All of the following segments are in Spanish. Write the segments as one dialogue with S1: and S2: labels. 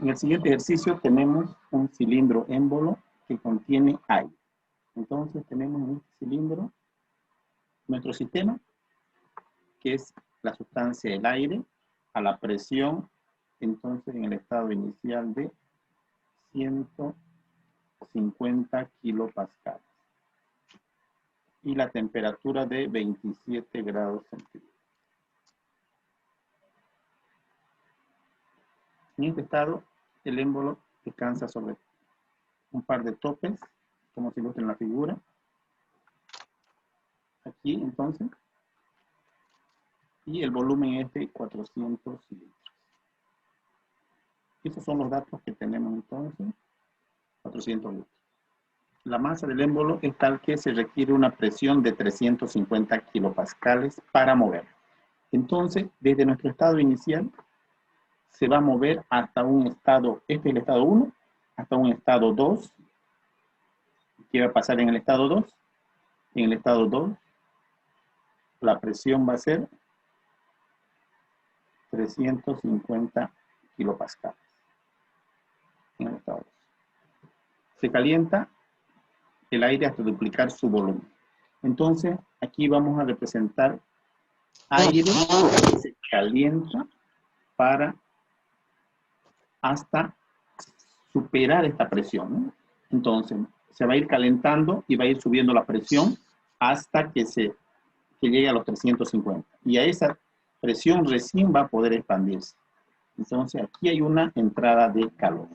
S1: En el siguiente ejercicio tenemos un cilindro émbolo que contiene aire. Entonces tenemos en este cilindro nuestro sistema, que es la sustancia del aire, a la presión, entonces en el estado inicial de 150 kilopascales. Y la temperatura de 27 grados centígrados. En este estado, el émbolo descansa sobre un par de topes, como se ilustra en la figura. Aquí, entonces, y el volumen es de 400 litros. Estos son los datos que tenemos entonces, 400 litros. La masa del émbolo es tal que se requiere una presión de 350 kilopascales para moverlo. Entonces, desde nuestro estado inicial, se va a mover hasta un estado, este es el estado 1, hasta un estado 2. ¿Qué va a pasar en el estado 2? En el estado 2, la presión va a ser 350 kilopascales. En el estado 2. Se calienta el aire hasta duplicar su volumen. Entonces, aquí vamos a representar aire que se calienta para hasta superar esta presión, ¿no? Entonces, se va a ir calentando y va a ir subiendo la presión hasta que llegue a los 350. Y a esa presión recién va a poder expandirse. Entonces, aquí hay una entrada de calor.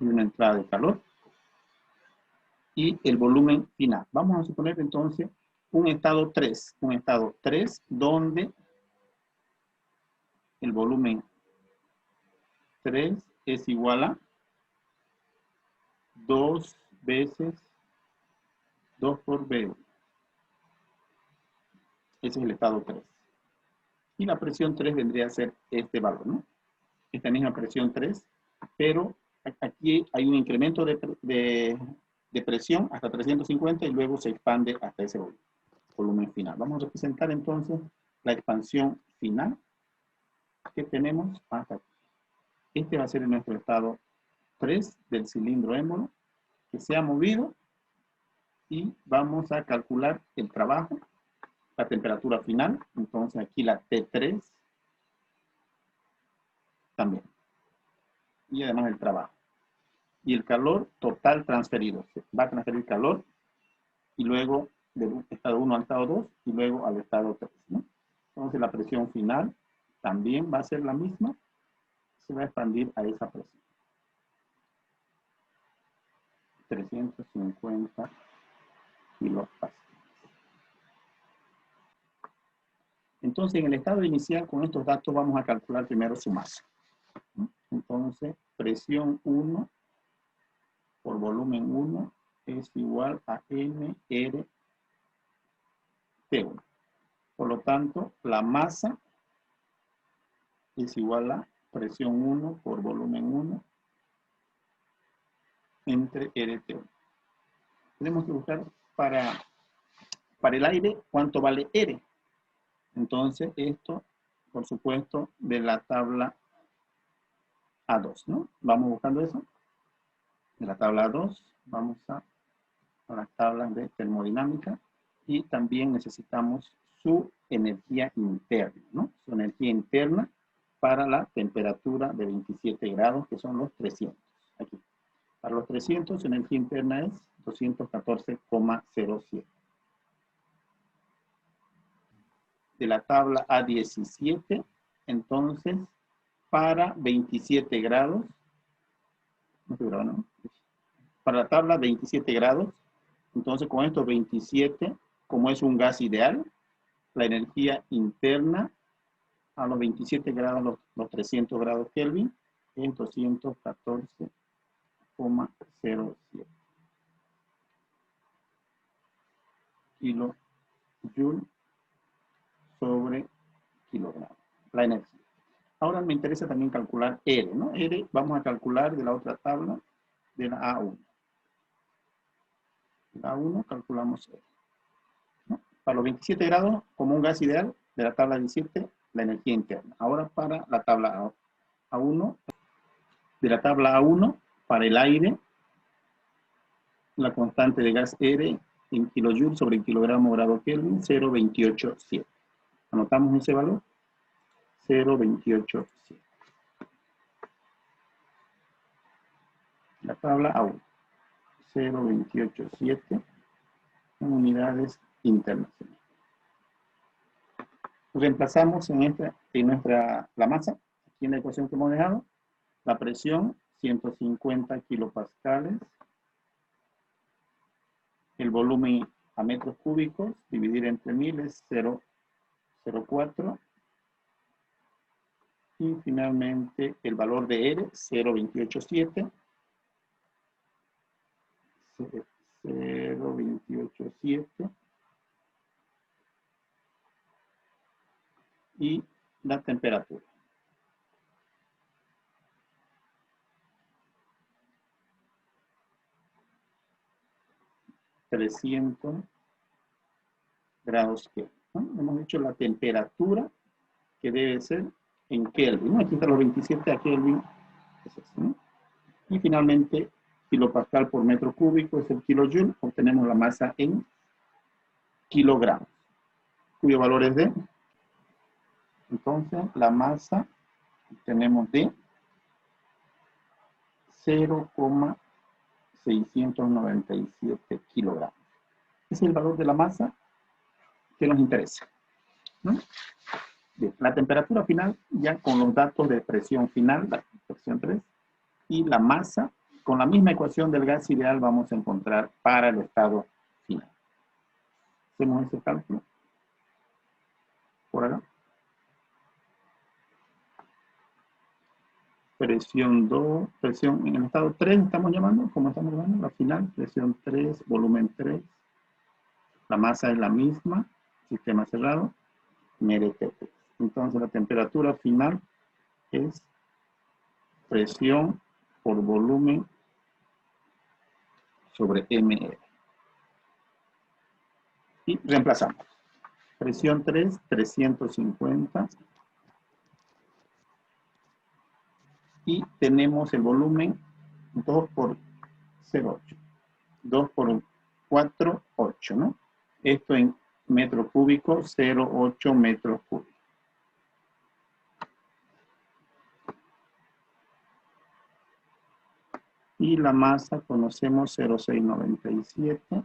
S1: Hay una entrada de calor. Y el volumen final. Vamos a suponer entonces un estado 3. Un estado 3 donde el volumen 3 es igual a 2 veces 2 por B. Ese es el estado 3. Y la presión 3 vendría a ser este valor, ¿no? Esta misma presión 3, pero aquí hay un incremento de presión hasta 350 y luego se expande hasta ese volumen final. Vamos a representar entonces la expansión final que tenemos hasta aquí. Este va a ser nuestro estado 3 del cilindro émbolo que se ha movido y vamos a calcular el trabajo, la temperatura final. Entonces aquí la T3 también. Y además el trabajo. Y el calor total transferido. Se va a transferir calor y luego del estado 1 al estado 2 y luego al estado 3, ¿no? Entonces la presión final también va a ser la misma. Se va a expandir a esa presión. 350 kilopascales. Entonces, en el estado inicial, con estos datos, vamos a calcular primero su masa. Entonces, presión 1 por volumen 1 es igual a NR T1. Por lo tanto, la masa es igual a presión 1 por volumen 1 entre RT1. Tenemos que buscar para el aire cuánto vale R. Entonces, esto, por supuesto, de la tabla A2, ¿no? Vamos buscando eso. De la tabla A2, vamos a las tablas de termodinámica y también necesitamos su energía interna, ¿no? Su energía interna para la temperatura de 27 grados, que son los 300. Aquí. Para los 300, su energía interna es 214,07. De la tabla A17, entonces, para 27 grados, no estoy grabando, ¿no? Para la tabla 27 grados, entonces con estos 27, como es un gas ideal, la energía interna a los 27 grados, los 300 grados Kelvin, es 214,07 kilojoule sobre kilogramo, la energía. Ahora me interesa también calcular R, ¿no? R vamos a calcular de la otra tabla, de la A1. La A1 calculamos R, ¿no? Para los 27 grados, como un gas ideal, de la tabla 17, la energía interna. Ahora para la tabla A1. De la tabla A1, para el aire, la constante de gas R en kilojoules sobre kilogramo grado Kelvin, 0,287. Anotamos ese valor, 0,287. La tabla A1, 0,287 en unidades internacionales. Reemplazamos la masa, aquí en la ecuación que hemos dejado, la presión, 150 kilopascales, el volumen a metros cúbicos, dividir entre 1000 es 0,04, y finalmente el valor de R, 0,287, 0,287, y la temperatura. ...300 grados Kelvin, ¿no? Hemos dicho la temperatura que debe ser en Kelvin, ¿no? Aquí está los 27 a Kelvin, es eso, ¿no? Y finalmente, kilopascal por metro cúbico es el kilojoule, obtenemos la masa en kilogramos, cuyo valor es de, entonces la masa tenemos de 0,697 kilogramos. Ese es el valor de la masa que nos interesa, ¿no? Bien, la temperatura final, ya con los datos de presión final, la presión 3, y la masa, con la misma ecuación del gas ideal vamos a encontrar para el estado final. Hacemos ese cálculo. Por acá. Presión 2, presión en el estado 3 estamos llamando, ¿cómo estamos llamando? La final, presión 3, volumen 3. La masa es la misma, sistema cerrado, MRT3. Entonces la temperatura final es presión por volumen sobre MR. Y reemplazamos. Presión 3, 350. Y tenemos el volumen 2 por 0,8. 2 por 4, 8, ¿no? Esto en metro cúbico, 0,8 metros cúbicos. Y la masa conocemos 0,697.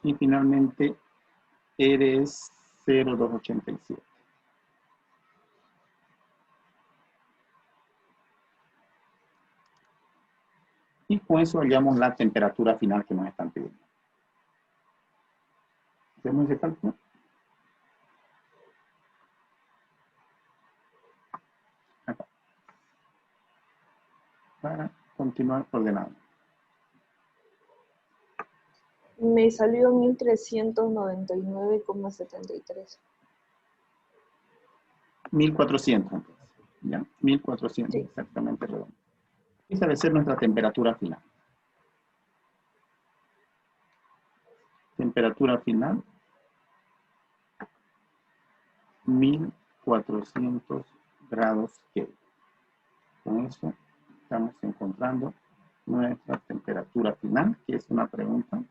S1: Y finalmente R es 0,287. Y con eso hallamos la temperatura final que nos están pidiendo. ¿Hacemos ese cálculo? Acá. Para continuar ordenando.
S2: Me salió 1399,73.
S1: 1400 entonces. ¿Ya? 1400
S2: Sí.
S1: exactamente redondo. Esa debe ser nuestra temperatura final. Temperatura final. 1400 grados Kelvin. Con eso estamos encontrando nuestra temperatura final, que es una pregunta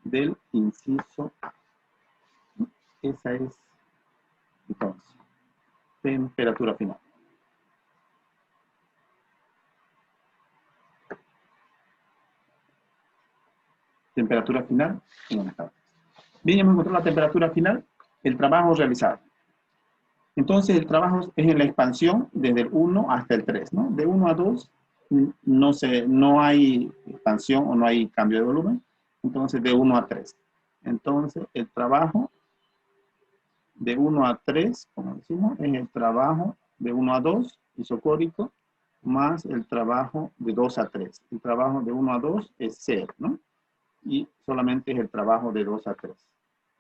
S1: del inciso A. Esa es, entonces, temperatura final. Temperatura final en un estado. Bien, hemos encontrado la temperatura final, el trabajo realizado. Entonces, el trabajo es en la expansión desde el 1 hasta el 3, ¿no? De 1 a 2 no hay expansión o no hay cambio de volumen. Entonces, de 1 a 3. Entonces, el trabajo de 1 a 3, como decimos, es el trabajo de 1 a 2, isocórico, más el trabajo de 2 a 3. El trabajo de 1 a 2 es 0, ¿no? Y solamente es el trabajo de 2 a 3.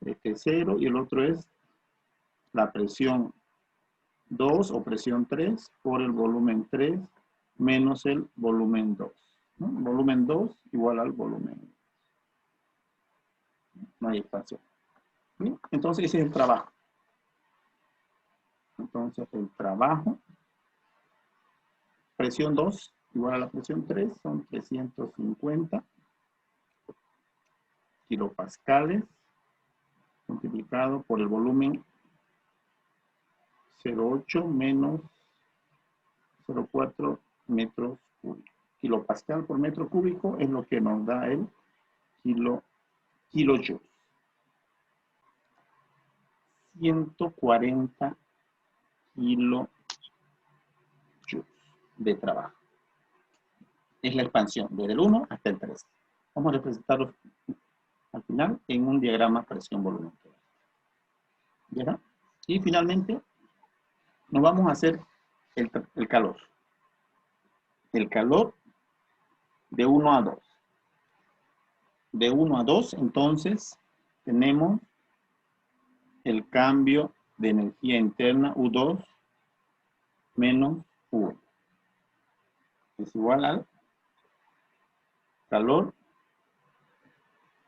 S1: Este es 0 y el otro es la presión 2 o presión 3 por el volumen 3 menos el volumen 2, ¿no? Volumen 2 igual al volumen. No hay expansión. ¿Sí? Entonces ese es el trabajo. Entonces el trabajo, presión 2 igual a la presión 3, son 350 kilopascales multiplicado por el volumen 0,8 menos 0,4 metros cúbicos. Kilopascal por metro cúbico es lo que nos da el kilojoules. 140 kilojoules de trabajo. Es la expansión desde el 1 hasta el 3. Vamos a representarlo al final en un diagrama presión-volumen. ¿Ya? Y finalmente nos vamos a hacer el calor. El calor de 1 a 2. De 1 a 2, entonces, tenemos el cambio de energía interna U2 menos U1. Es igual al calor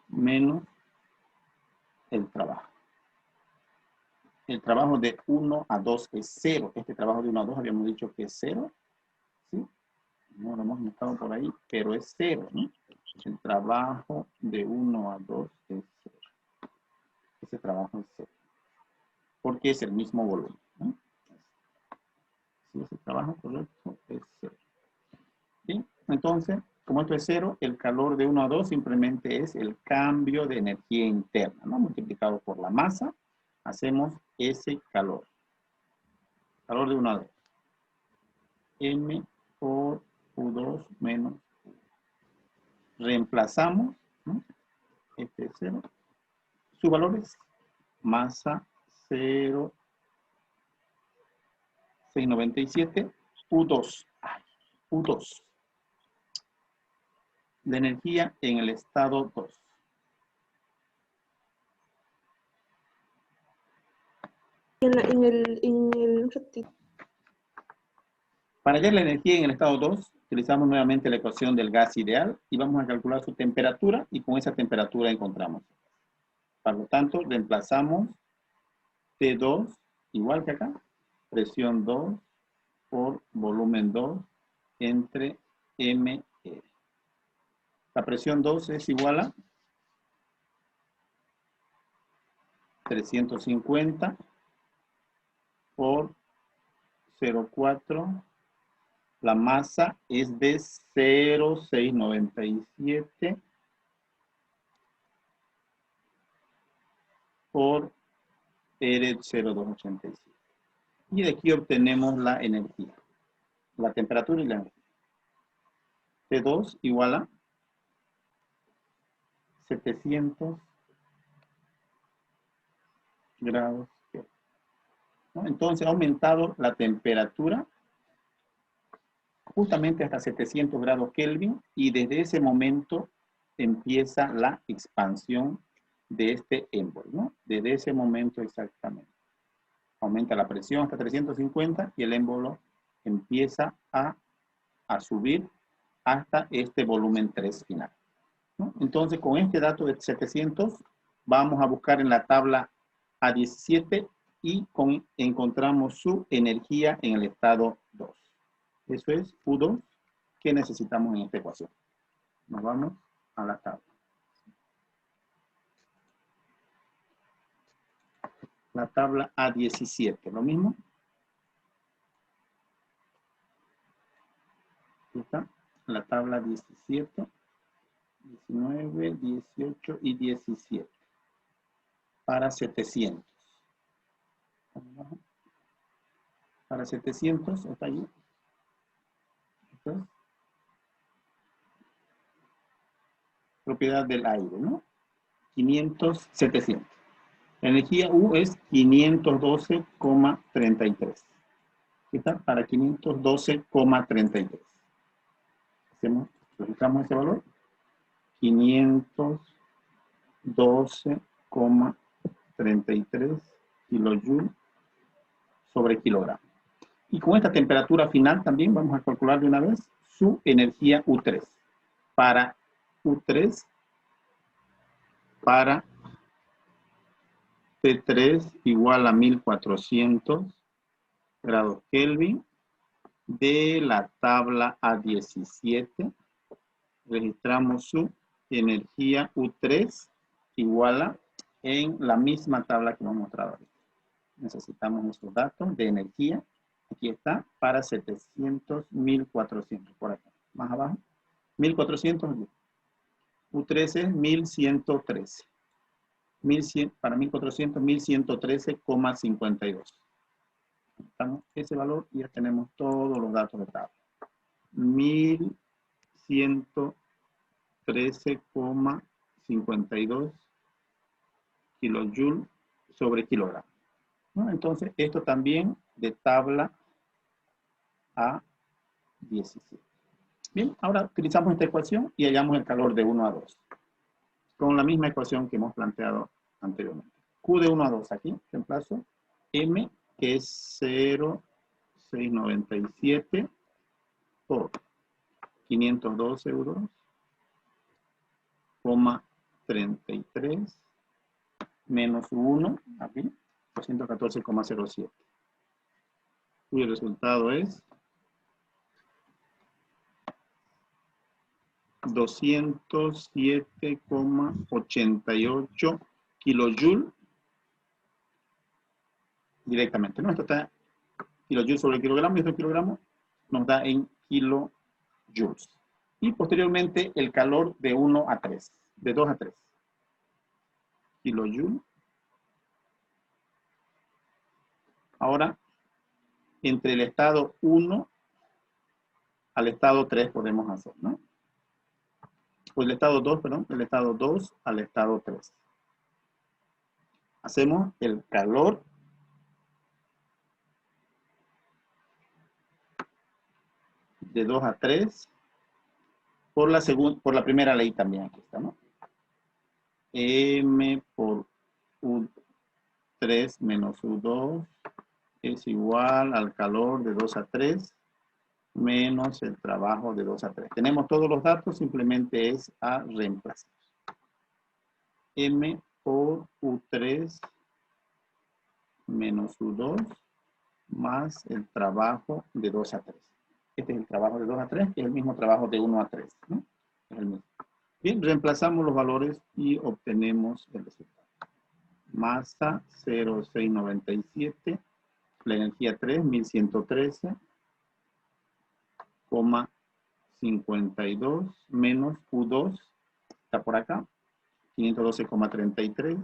S1: menos el trabajo. El trabajo de 1 a 2 es 0. Este trabajo de 1 a 2 habíamos dicho que es 0. ¿Sí? No lo hemos notado por ahí, pero es 0, ¿no? El trabajo de 1 a 2 es 0. Ese trabajo es 0. Porque es el mismo volumen, ¿no? Si ese trabajo correcto es 0. ¿Sí? Entonces, como esto es 0, el calor de 1 a 2 simplemente es el cambio de energía interna, ¿no? Multiplicado por la masa, hacemos ese calor. Calor de 1 a 2. M por U2 menos U. Reemplazamos, ¿no? Este es 0. Su valor es masa 0,697 U2. U2. De energía en el estado 2. Para hallar la energía en el estado 2, utilizamos nuevamente la ecuación del gas ideal y vamos a calcular su temperatura y con esa temperatura encontramos. Por lo tanto, reemplazamos T2 igual que acá, presión 2 por volumen 2 entre MR. La presión 2 es igual a 350 por 0,4. La masa es de 0,697 por R0287. Y de aquí obtenemos la energía, la temperatura y la energía. T2 igual a 700 grados Kelvin, ¿no? Entonces ha aumentado la temperatura justamente hasta 700 grados Kelvin y desde ese momento empieza la expansión de este émbolo, ¿no? Desde ese momento exactamente. Aumenta la presión hasta 350 y el émbolo empieza a subir hasta este volumen 3 final, ¿no? Entonces, con este dato de 700, vamos a buscar en la tabla A17 y encontramos su energía en el estado 2. Eso es U2 que necesitamos en esta ecuación. Nos vamos a la tabla. La tabla A17, lo mismo. Aquí está la tabla 17, 19, 18 y 17. Para 700. Para 700, está ahí. Entonces, propiedad del aire, ¿no? 500, 700. La energía U es 512,33. ¿Está? Para 512,33. Registramos ese valor. 512,33 kilojoules sobre kilogramo. Y con esta temperatura final también vamos a calcular de una vez su energía U3. Para U3, para T3 igual a 1400 grados Kelvin. De la tabla A17, registramos su energía U3 igual a, en la misma tabla que hemos mostrado ahorita. Necesitamos esos datos de energía. Aquí está, para 700, 1400, por acá, más abajo. 1400, U3 es 1113. 1100, para 1400, 1113,52. Estamos ese valor y ya tenemos todos los datos de tabla. 1113,52 kilojoule sobre kilogramo, ¿no? Entonces, esto también de tabla A17. Bien, ahora utilizamos esta ecuación y hallamos el calor de 1 a 2. Con la misma ecuación que hemos planteado anteriormente. Q de 1 a 2 aquí, reemplazo. M, que es 0,697 por 512 euros, 33 menos 1, aquí, 214,07. Cuyo resultado es 207,88 kilojoule directamente, ¿no? Esto está kilojoule sobre kilogramo y este kilogramo nos da en kilojoules. Y posteriormente el calor de 1 a 3, de 2 a 3. Kilojoule. Ahora, entre el estado 1 al estado 3 podemos hacer, ¿no? O el estado 2, perdón, el estado 2 al estado 3. Hacemos el calor de 2 a 3 por la primera ley también, aquí está, ¿no? M por U3 menos U2 es igual al calor de 2 a 3 menos el trabajo de 2 a 3. Tenemos todos los datos, simplemente es a reemplazar. M por U3 menos U2 más el trabajo de 2 a 3. Este es el trabajo de 2 a 3, que es el mismo trabajo de 1 a 3, ¿no? Es el mismo. Bien, reemplazamos los valores y obtenemos el resultado. Masa 0,697, la energía 3, 1113,52 menos U2, está por acá, 512,33